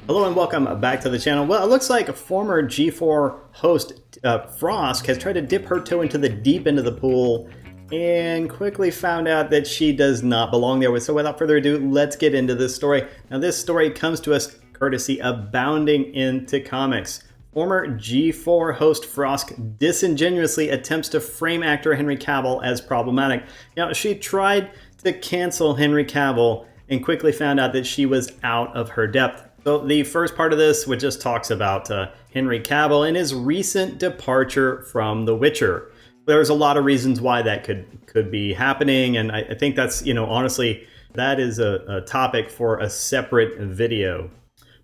Hello and welcome back to the channel. Well, it looks like a former G4 host, Frosk, has tried to dip her toe into the deep end of the pool and quickly found out that she does not belong there. So without further ado, let's get into this story. Now this story comes to us courtesy of Bounding Into Comics. Former G4 host Frosk disingenuously attempts to frame actor Henry Cavill as problematic. Now, she tried to cancel Henry Cavill and quickly found out that she was out of her depth. So the first part of this, which just talks about Henry Cavill and his recent departure from The Witcher. There's a lot of reasons why that could be happening, and I think that's, honestly, that is a topic for a separate video.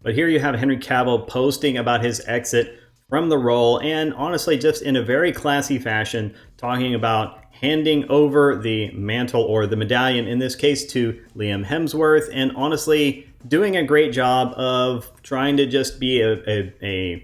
But here you have Henry Cavill posting about his exit from the role, and honestly, just in a very classy fashion, talking about handing over the mantle, or the medallion in this case, to Liam Hemsworth, and honestly doing a great job of trying to just be a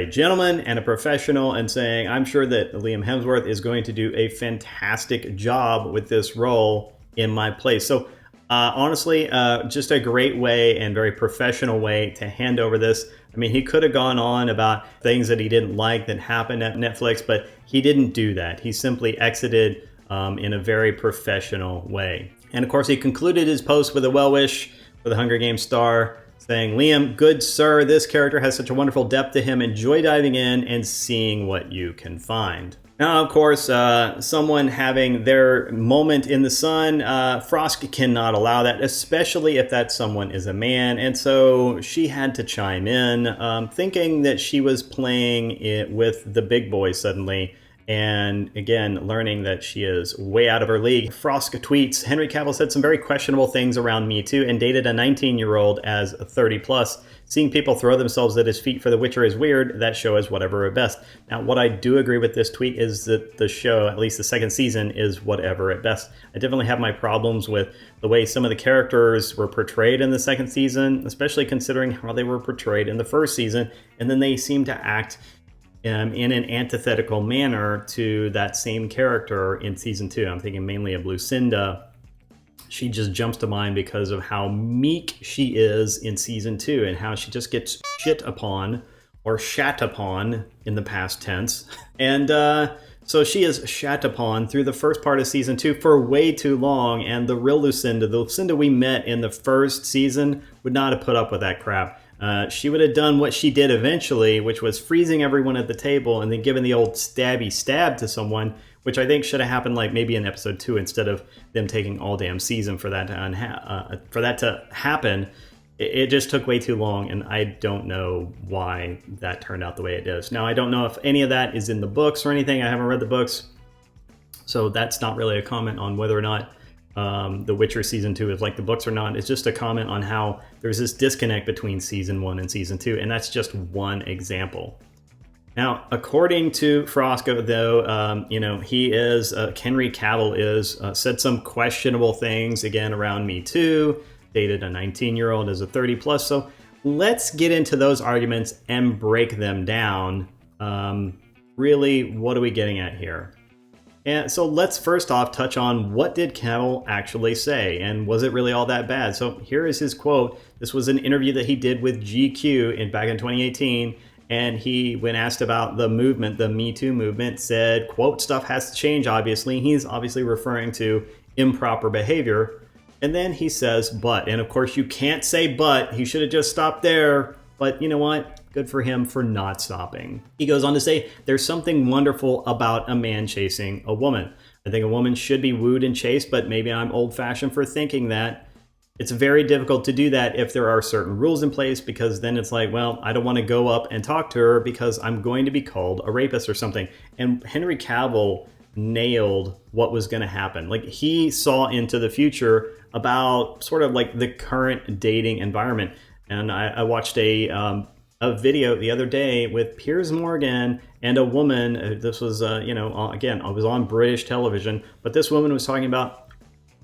gentleman and a professional, and saying, I'm sure that Liam Hemsworth is going to do a fantastic job with this role in my place. So honestly, just a great way and very professional way to hand over this. I mean, he could have gone on about things that he didn't like that happened at Netflix, but he didn't do that. He simply exited in a very professional way. And of course, he concluded his post with a well wish for the Hunger Games star, saying, Liam, good sir, this character has such a wonderful depth to him. Enjoy diving in and seeing what you can find. Now, of course, someone having their moment in the sun, Frosk cannot allow that, especially if that someone is a man. And so she had to chime in, thinking that she was playing it with the big boys suddenly. And again, learning that she is way out of her league. Frosk tweets, Henry Cavill said some very questionable things around Me Too and dated a 19-year-old as a 30-plus. Seeing people throw themselves at his feet for The Witcher is weird. That show is whatever at best. Now, what I do agree with this tweet is that the show, at least the second season, is whatever at best. I definitely have my problems with the way some of the characters were portrayed in the second season, especially considering how they were portrayed in the first season. And then they seem to act in an antithetical manner to that same character in season 2. I'm thinking mainly of Lucinda. She just jumps to mind because of how meek she is in season 2 and how she just gets shit upon, or shat upon in the past tense. And so she is shat upon through the first part of season 2 for way too long. And the real Lucinda, the Lucinda we met in the first season, would not have put up with that crap. She would have done what she did eventually, which was freezing everyone at the table and then giving the old stabby stab to someone, which I think should have happened like maybe in episode 2 instead of them taking all damn season for that to happen. It just took way too long, and I don't know why that turned out the way it is. Now, I don't know if any of that is in the books or anything. I haven't read the books, so that's not really a comment on whether or not The Witcher season 2 is like the books or not. It's just a comment on how there's this disconnect between season 1 and season 2, and that's just one example. Now, according to Frosk, though, he is, Henry Cavill is, said some questionable things, again, around Me Too, dated a 19-year-old as a 30-plus, so let's get into those arguments and break them down. Really, what are we getting at here? And so let's first off touch on, what did Cavill actually say, and was it really all that bad? So here is his quote. This was an interview that he did with GQ back in 2018, and he, when asked about the movement, the Me Too movement, said, quote, stuff has to change, obviously. He's obviously referring to improper behavior. And then he says, but, and of course you can't say but, he should have just stopped there. But you know what? Good for him for not stopping. He goes on to say, there's something wonderful about a man chasing a woman. I think a woman should be wooed and chased, but maybe I'm old-fashioned for thinking that. It's very difficult to do that if there are certain rules in place, because then it's like, well, I don't want to go up and talk to her because I'm going to be called a rapist or something. And Henry Cavill nailed what was going to happen. Like, he saw into the future about sort of like the current dating environment. And I watched a video the other day with Piers Morgan and a woman. This was, again, I was on British television, but this woman was talking about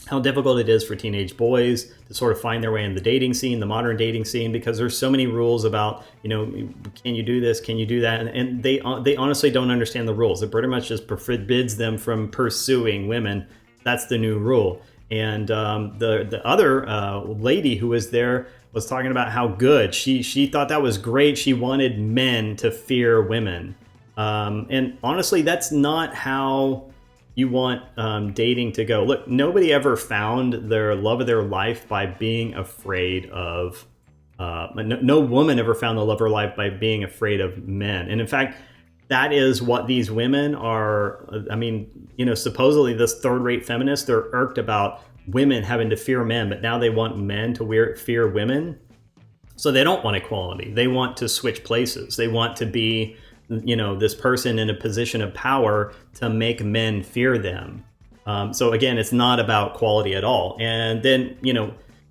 how difficult it is for teenage boys to sort of find their way in the dating scene, the modern dating scene, because there's so many rules about, can you do this, can you do that? And they honestly don't understand the rules. It pretty much just forbids them from pursuing women. That's the new rule. And the other lady who was there was talking about how good she thought that was great. She wanted men to fear women, and honestly, that's not how you want dating to go. Look, nobody ever found their love of their life by being afraid of. No woman ever found the love of her life by being afraid of men, and in fact, that is what these women are. I mean, supposedly this third-rate feminists, they're irked about women having to fear men, but now they want men to fear women. So they don't want equality. They want to switch places. They want to be, this person in a position of power to make men fear them. So again, it's not about quality at all. And then,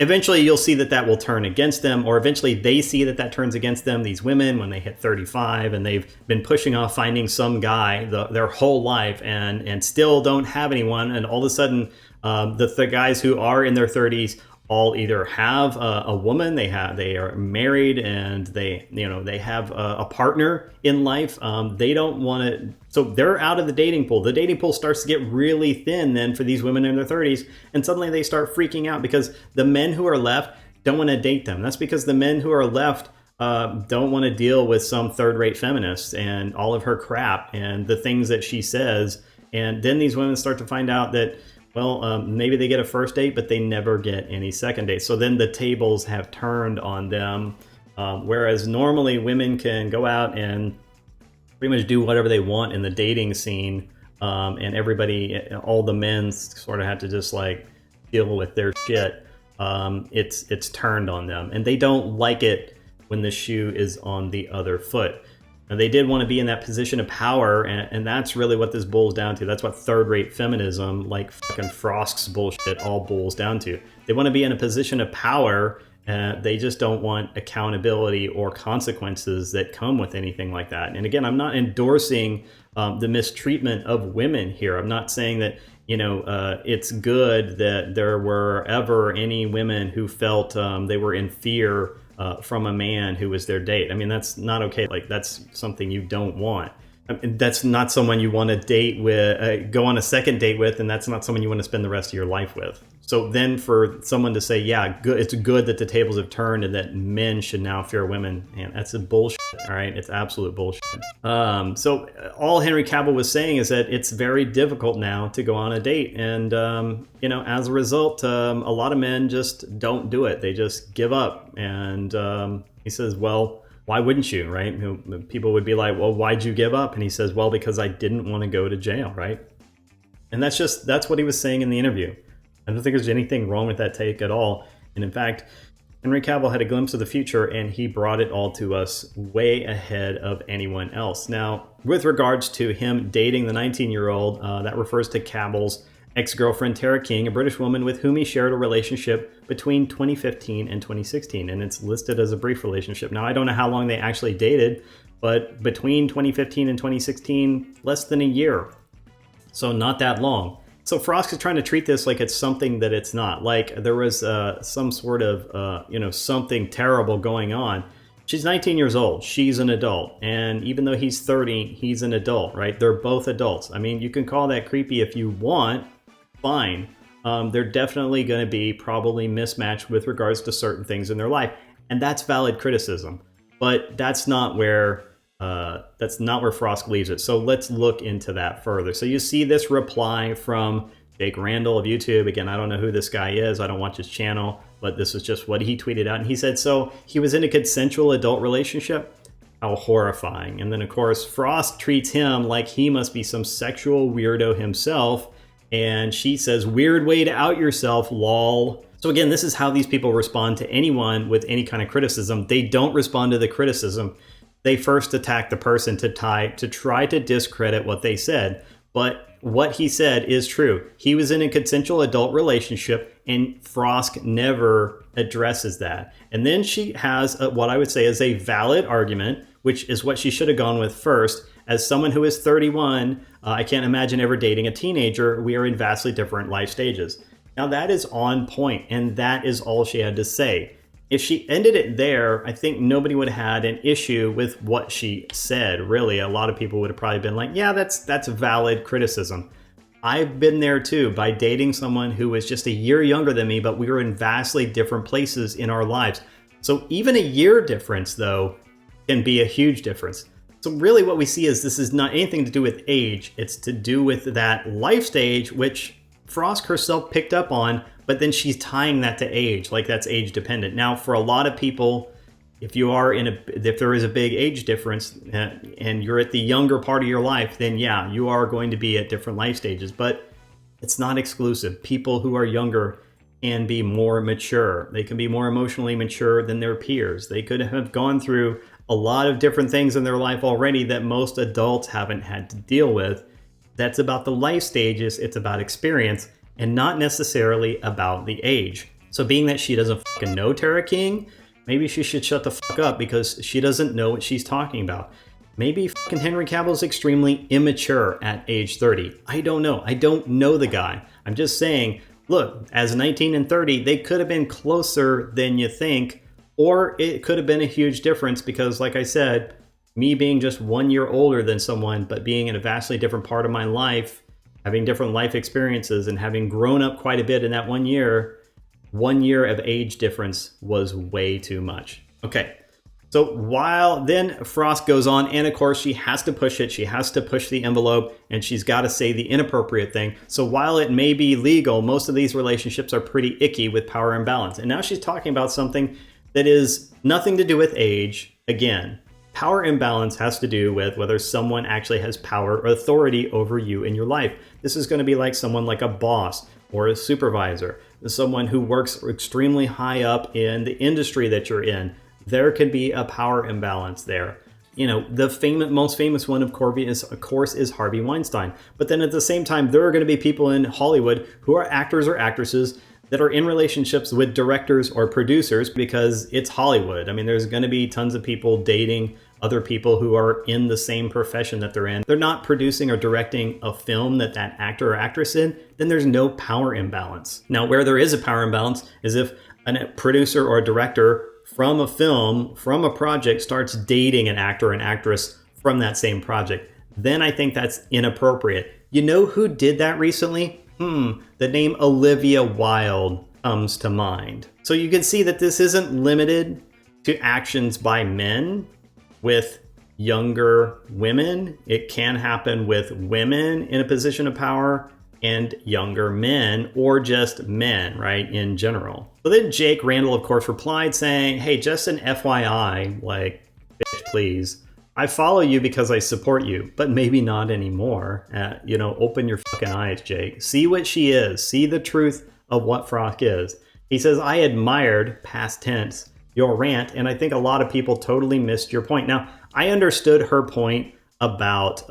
eventually you'll see that will turn against them, or eventually they see that turns against them, these women, when they hit 35 and they've been pushing off finding some guy their whole life and still don't have anyone. And all of a sudden, the guys who are in their 30s all either have a woman, they are married, and they have a partner in life. They don't want to, so they're out of the dating pool. The dating pool starts to get really thin then for these women in their 30s, and suddenly they start freaking out because the men who are left don't want to date them. That's because the men who are left don't want to deal with some third-rate feminist and all of her crap and the things that she says. And then these women start to find out that, well, maybe they get a first date, but they never get any second date. So then the tables have turned on them. Whereas normally women can go out and pretty much do whatever they want in the dating scene. And everybody, all the men sort of have to just like deal with their shit. It's turned on them, and they don't like it when the shoe is on the other foot. And they did want to be in that position of power, and that's really what this boils down to. That's what third-rate feminism, like fucking Frosk's bullshit, all boils down to. They want to be in a position of power, they just don't want accountability or consequences that come with anything like that. And again, I'm not endorsing the mistreatment of women here. I'm not saying that it's good that there were ever any women who felt they were in fear from a man who was their date. I mean, that's not okay. Like, that's something you don't want. I mean, that's not someone you want to date with, go on a second date with, and that's not someone you want to spend the rest of your life with. So then for someone to say, yeah, good, it's good that the tables have turned and that men should now fear women, man, that's a bullshit, all right? It's absolute bullshit. So all Henry Cavill was saying is that it's very difficult now to go on a date. And, as a result, a lot of men just don't do it. They just give up. And he says, well, why wouldn't you, right? People would be like, well, why'd you give up? And he says, well, because I didn't want to go to jail, right? And that's what he was saying in the interview. I don't think there's anything wrong with that take at all. And in fact, Henry Cavill had a glimpse of the future, and he brought it all to us way ahead of anyone else. Now, with regards to him dating the 19-year-old, that refers to Cavill's ex-girlfriend Tara King, a British woman with whom he shared a relationship between 2015 and 2016, and it's listed as a brief relationship. Now, I don't know how long they actually dated, but between 2015 and 2016, less than a year. So not that long. So Frosk is trying to treat this like it's something that it's not. Like there was some sort of, something terrible going on. She's 19 years old. She's an adult. And even though he's 30, he's an adult, right? They're both adults. I mean, you can call that creepy if you want. Fine. They're definitely going to be probably mismatched with regards to certain things in their life. And that's valid criticism. But that's not where Frosk leaves it. So let's look into that further. So you see this reply from Jake Randall of YouTube. Again, I don't know who this guy is. I don't watch his channel, but this is just what he tweeted out. And he said, so he was in a consensual adult relationship? How horrifying. And then, of course, Frost treats him like he must be some sexual weirdo himself. And she says, weird way to out yourself, lol. So again, this is how these people respond to anyone with any kind of criticism. They don't respond to the criticism. They first attack the person to try to discredit what they said. But what he said is true. He was in a consensual adult relationship, and Frosk never addresses that. And then she has what I would say is a valid argument, which is what she should have gone with first. As someone who is 31, I can't imagine ever dating a teenager. We are in vastly different life stages. Now that is on point, and that is all she had to say. If she ended it there, I think nobody would have had an issue with what she said. Really, a lot of people would have probably been like, yeah, that's valid criticism. I've been there too, by dating someone who was just a year younger than me, but we were in vastly different places in our lives. So even a year difference, though, can be a huge difference. So really what we see is this is not anything to do with age. It's to do with that life stage, which Frosk herself picked up on, but then she's tying that to age, like that's age dependent. Now, for a lot of people, if there is a big age difference and you're at the younger part of your life, then yeah, you are going to be at different life stages, but it's not exclusive. People who are younger can be more mature. They can be more emotionally mature than their peers. They could have gone through a lot of different things in their life already that most adults haven't had to deal with. That's about the life stages. It's about experience and not necessarily about the age. So being that she doesn't fucking know Tara King, maybe she should shut the fuck up because she doesn't know what she's talking about. Maybe fucking Henry Cavill's extremely immature at age 30. I don't know. I don't know the guy. I'm just saying, look, as 19 and 30, they could have been closer than you think, or it could have been a huge difference because, like I said, me being just 1 year older than someone, but being in a vastly different part of my life, having different life experiences and having grown up quite a bit in that 1 year, 1 year of age difference was way too much. Okay. So while then Frost goes on, and of course she has to push it, she has to push the envelope, and she's got to say the inappropriate thing. So while it may be legal, most of these relationships are pretty icky with power imbalance. And now she's talking about something that is nothing to do with age. Again, power imbalance has to do with whether someone actually has power or authority over you in your life. This is going to be like someone like a boss or a supervisor, someone who works extremely high up in the industry that you're in. There could be a power imbalance there. You know, the most famous one, of course, is Harvey Weinstein. But then at the same time, there are going to be people in Hollywood who are actors or actresses that are in relationships with directors or producers because it's Hollywood. I mean, there's going to be tons of people dating other people who are in the same profession that they're in. They're not producing or directing a film that actor or actress in, then there's no power imbalance. Now, where there is a power imbalance is if a producer or a director from a film, from a project, starts dating an actor or an actress from that same project. Then I think that's inappropriate. You know who did that recently? The name Olivia Wilde comes to mind. So you can see that this isn't limited to actions by men with younger women. It can happen with women in a position of power and younger men, or just men, right, in general. So then Jake Randall, of course, replied saying, hey, just an FYI, like, bitch, please. I follow you because I support you, but maybe not anymore. Open your fucking eyes, Jake. See what she is. See the truth of what Frosk is. He says, I admired, past tense, your rant, and I think a lot of people totally missed your point. Now, I understood her point about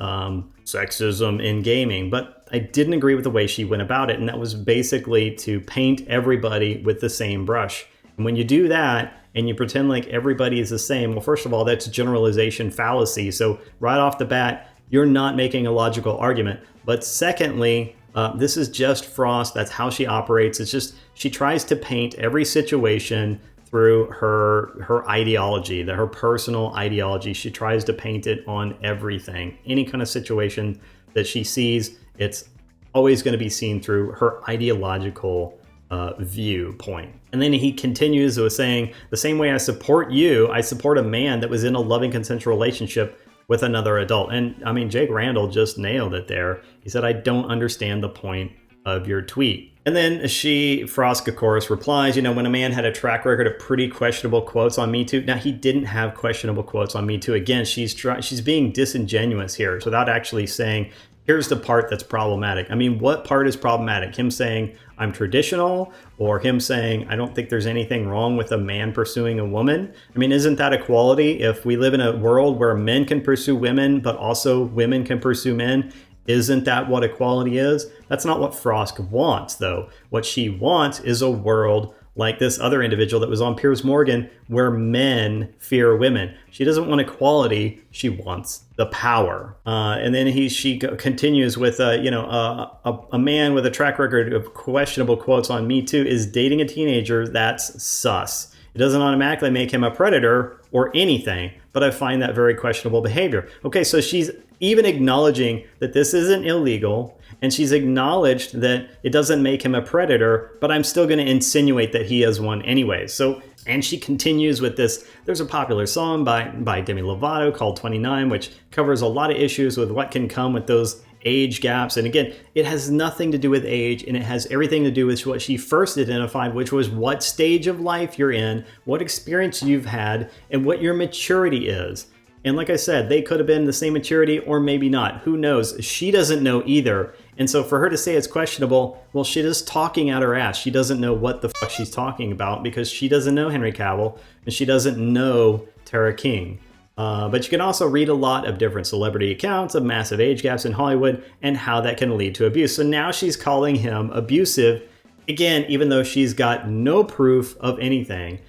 sexism in gaming, but I didn't agree with the way she went about it, and that was basically to paint everybody with the same brush. And when you do that, and you pretend like everybody is the same, well, first of all, that's generalization fallacy. So right off the bat, you're not making a logical argument. But secondly, this is just Frost. That's how she operates. It's just she tries to paint every situation through her ideology, her personal ideology. She tries to paint it on everything. Any kind of situation that she sees, it's always going to be seen through her ideological viewpoint. And then he continues with saying, the same way I support you, I support a man that was in a loving consensual relationship with another adult. And I mean, Jake Randall just nailed it there. He said, I don't understand the point of your tweet. And then Frosk, of course, replies, when a man had a track record of pretty questionable quotes on Me Too. Now, he didn't have questionable quotes on Me Too. Again, she's being disingenuous here without actually saying, here's the part that's problematic. I mean, what part is problematic? Him saying, I'm traditional, or him saying, I don't think there's anything wrong with a man pursuing a woman? I mean, isn't that equality? If we live in a world where men can pursue women, but also women can pursue men, isn't that what equality is? That's not what Frosk wants, though. What she wants is a world like this other individual that was on Piers Morgan, where men fear women. She doesn't want equality. She wants the power. And then she continues with, a man with a track record of questionable quotes on Me Too is dating a teenager. That's sus. It doesn't automatically make him a predator or anything, but I find that very questionable behavior. Okay, so she's even acknowledging that this isn't illegal, and she's acknowledged that it doesn't make him a predator, but I'm still going to insinuate that he is one anyway. So And she continues with this. There's a popular song by Demi Lovato called 29, which covers a lot of issues with what can come with those age gaps. And again, it has nothing to do with age, and it has everything to do with what she first identified, which was what stage of life you're in, what experience you've had, and what your maturity is. And like I said, they could have been the same maturity or maybe not. Who knows? She doesn't know either. And so for her to say it's questionable, well, she is talking out her ass. She doesn't know what the fuck she's talking about because she doesn't know Henry Cavill and she doesn't know Tara King. But you can also read a lot of different celebrity accounts of massive age gaps in Hollywood and how that can lead to abuse. So now she's calling him abusive, again, even though she's got no proof of anything.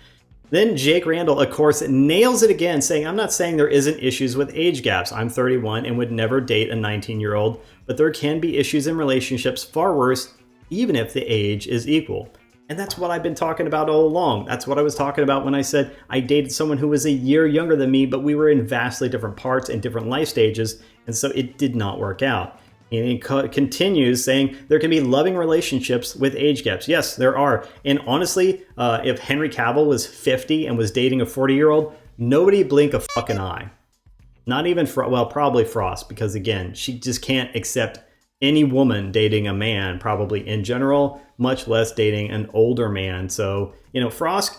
Then Jake Randall, of course, nails it again, saying, I'm not saying there isn't issues with age gaps. I'm 31 and would never date a 19-year-old, but there can be issues in relationships far worse, even if the age is equal. And that's what I've been talking about all along. That's what I was talking about when I said I dated someone who was a year younger than me, but we were in vastly different parts and different life stages, and so it did not work out. And he continues saying there can be loving relationships with age gaps. Yes, there are. And honestly, if Henry Cavill was 50 and was dating a 40-year-old, nobody blink a fucking eye. Not even, probably Frost, because again, she just can't accept any woman dating a man, probably in general, much less dating an older man. So, Frosk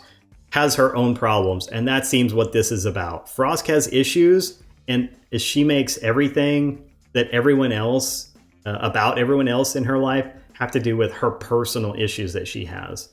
has her own problems, and that seems what this is about. Frosk has issues, and she makes everything that everyone else, about everyone else in her life, have to do with her personal issues that she has.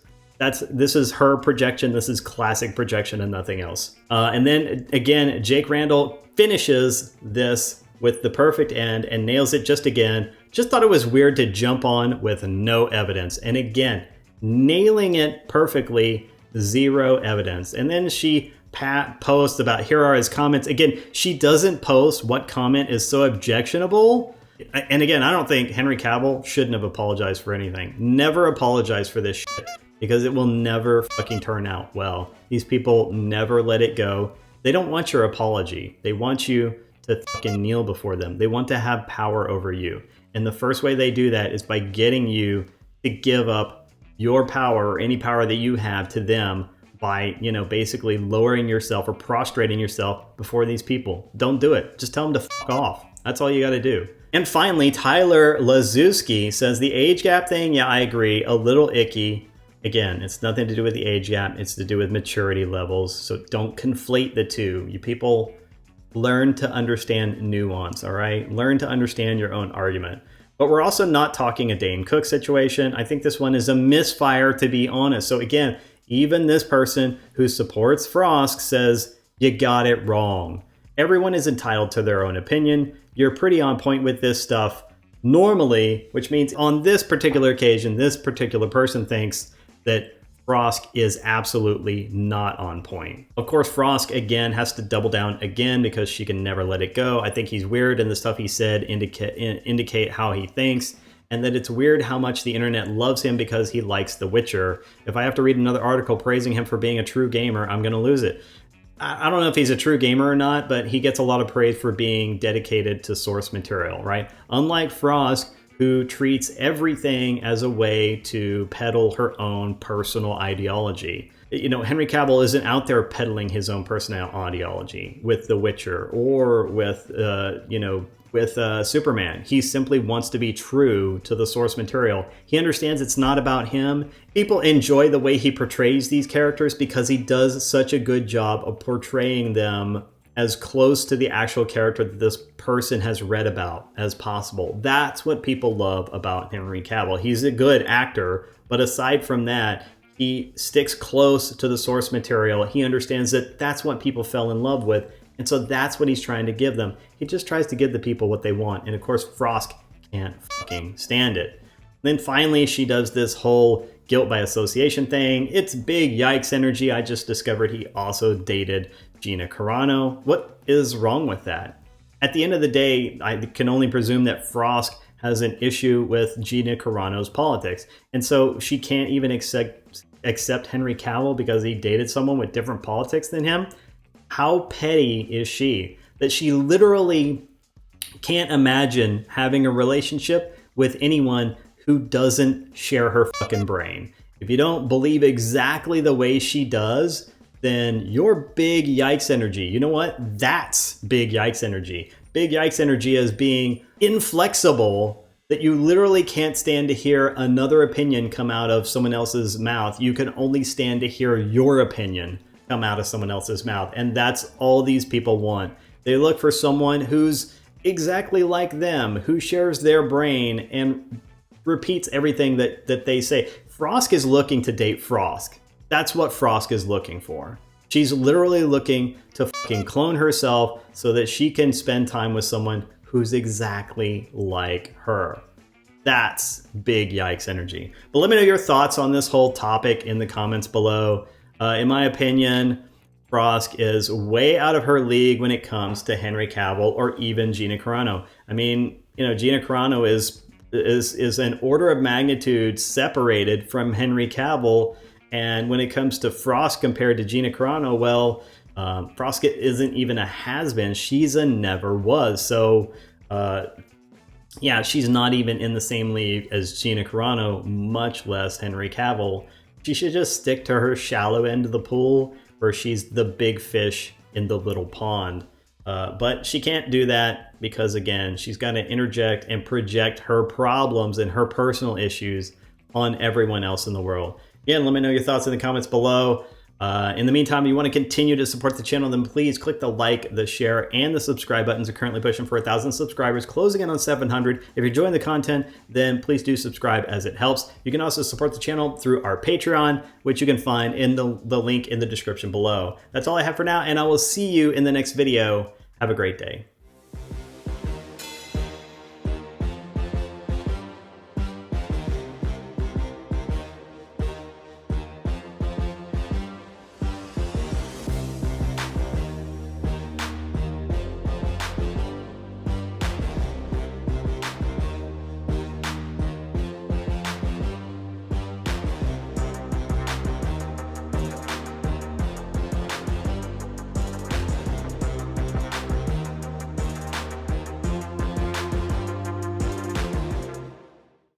This is her projection. This is classic projection and nothing else. And then again, Jake Randall finishes this with the perfect end and nails it just again. Just thought it was weird to jump on with no evidence. And again, nailing it perfectly, zero evidence. And then she posts about, here are his comments. Again, she doesn't post what comment is so objectionable. And again, I don't think Henry Cavill shouldn't have apologized for anything. Never apologize for this shit, because it will never fucking turn out well. These people never let it go. They don't want your apology. They want you to fucking kneel before them. They want to have power over you. And the first way they do that is by getting you to give up your power or any power that you have to them by, basically lowering yourself or prostrating yourself before these people. Don't do it. Just tell them to fuck off. That's all you got to do. And finally, Tyler Lazewski says the age gap thing, yeah, I agree, a little icky. Again, it's nothing to do with the age gap. It's to do with maturity levels. So don't conflate the two. You people learn to understand nuance, all right? Learn to understand your own argument. But we're also not talking a Dane Cook situation. I think this one is a misfire, to be honest. So again, even this person who supports Frosk says, you got it wrong. Everyone is entitled to their own opinion. You're pretty on point with this stuff normally, which means on this particular occasion, this particular person thinks that Frosk is absolutely not on point. Of course, Frosk, again, has to double down again because she can never let it go. I think he's weird, and the stuff he said indicate how he thinks, and that it's weird how much the internet loves him because he likes The Witcher. If I have to read another article praising him for being a true gamer, I'm going to lose it. I don't know if he's a true gamer or not, but he gets a lot of praise for being dedicated to source material, right? Unlike Frosk, who treats everything as a way to peddle her own personal ideology. Henry Cavill isn't out there peddling his own personal ideology with The Witcher or with Superman. He simply wants to be true to the source material. He understands it's not about him. People enjoy the way he portrays these characters because he does such a good job of portraying them as close to the actual character that this person has read about as possible. That's what people love about Henry Cavill. He's a good actor, but aside from that, he sticks close to the source material. He understands that that's what people fell in love with, and so that's what he's trying to give them. He just tries to give the people what they want, and of course, Frosk can't fucking stand it. Then finally, she does this whole guilt by association thing. It's big yikes energy. I just discovered he also dated Gina Carano. What is wrong with that? At the end of the day, I can only presume that Frosk has an issue with Gina Carano's politics. And so she can't even accept Henry Cavill because he dated someone with different politics than him. How petty is she that she literally can't imagine having a relationship with anyone who doesn't share her fucking brain? if you don't believe exactly the way she does, then you're big yikes energy. You know what? That's big yikes energy. Big yikes energy is being inflexible, that you literally can't stand to hear another opinion come out of someone else's mouth. You can only stand to hear your opinion come out of someone else's mouth. And that's all these people want. They look for someone who's exactly like them, who shares their brain and repeats everything that they say. Frosk is looking to date Frosk. That's what Frosk is looking for. She's literally looking to fucking clone herself so that she can spend time with someone who's exactly like her. That's big yikes energy. But let me know your thoughts on this whole topic in the comments below. In my opinion, Frosk is way out of her league when it comes to Henry Cavill or even Gina Carano. I mean, you know, Gina Carano is an order of magnitude separated from Henry Cavill. And when it comes to Frosk compared to Gina Carano, well, Frosk isn't even a has-been. She's a never was. So, yeah, she's not even in the same league as Gina Carano, much less Henry Cavill. She should just stick to her shallow end of the pool where she's the big fish in the little pond. But she can't do that because, again, she's got to interject and project her problems and her personal issues on everyone else in the world. Again, let me know your thoughts in the comments below. In the meantime, if you want to continue to support the channel, then please click the like, the share, and the subscribe buttons. We're currently pushing for 1,000 subscribers, closing in on 700. If you're enjoying the content, then please do subscribe as it helps. You can also support the channel through our Patreon, which you can find in the link in the description below. That's all I have for now, and I will see you in the next video. Have a great day.